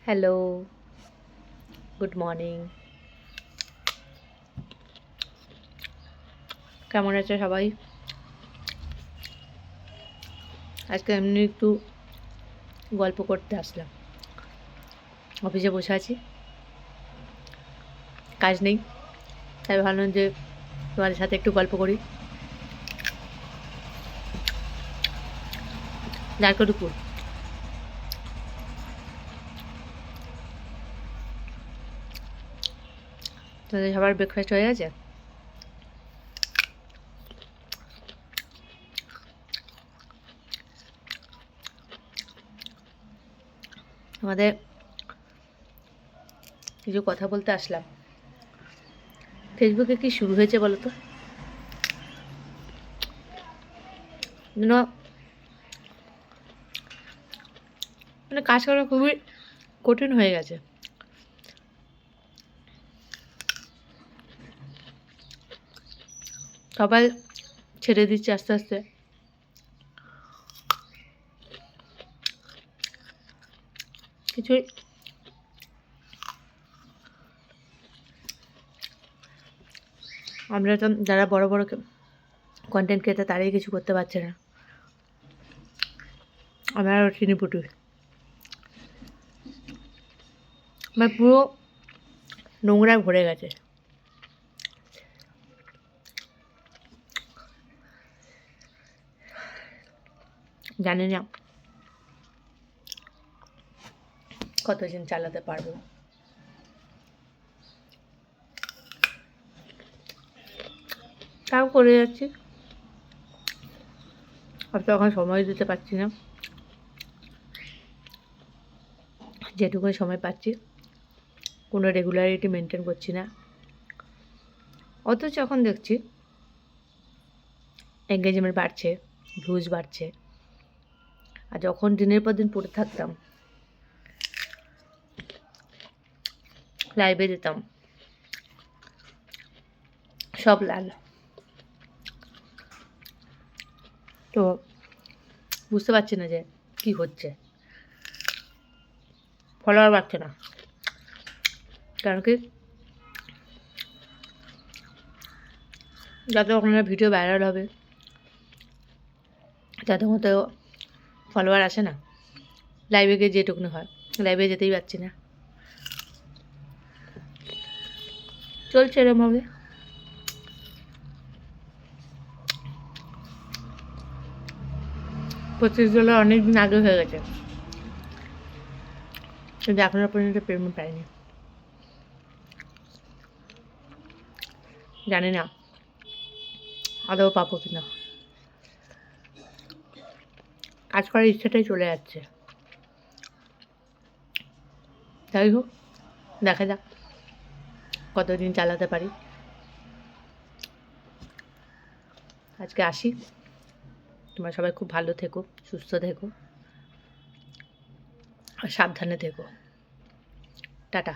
Hello, good morning. কেমন আছে সবাই? আজকে এমনি একটু গল্প করতে আসলাম। অফিসে বসে আছি, কাজ নেই, তাই ভাবলাম যে তোমাদের সাথে একটু গল্প করি। যার দুপুর তোমাদের সবার ব্রেকফাস্ট হয়ে গেছে? আমাদের কিছু কথা বলতে আসলাম। ফেসবুকে কি শুরু হয়েছে বলো তো? মানে কাজ করা খুবই কঠিন হয়ে গেছে। সবাই ছেড়ে দিচ্ছে আস্তে আস্তে। কিছুই আমরা তো যারা বড় বড় কন্টেন্ট ক্রিয়েটার তারাই কিছু করতে পারছে না। আমরা আরও চিনিপুটি, আমার পুরো নোংরায় ভরে গেছে। জানি না কতদিন চালাতে পারবো। তাও করে যাচ্ছি, আর তো এখন সময় দিতে পারছি না। যেটুকুনি সময় পাচ্ছি কোনো রেগুলারিটি মেনটেন করছি না, অথচ এখন দেখছি এঙ্গেজমেন্ট বাড়ছে, ভিউজ বাড়ছে। আর যখন দিনের পর দিন পড়ে থাকতাম, লাইভে যেতাম, সব লাল। তো বুঝতে পারছি না যে কি হচ্ছে। ফলোয়ার বাড়ছে না, কারণ কি যত ওখানে ভিডিও ভাইরাল হবে তত মতো ফলোয়ার আসে না। লাইভে গিয়ে যেটুকুনি হয়, লাইভে যেতেই পারছি না। চলছে এরমভাবে। $25 অনেক দিন আগে হয়ে গেছে, কিন্তু এখনো পর্যন্ত পেমেন্ট পাইনি। জানি না আদৌ পাবো কিনা। কাজ করার ইচ্ছাটাই চলে যাচ্ছে। যাই হোক, দেখা যাক কতদিন চালাতে পারি। আজকে আসি, তোমরা সবাই খুব ভালো থেকো, সুস্থ থেকো আর সাবধানে থেকো। টাটা।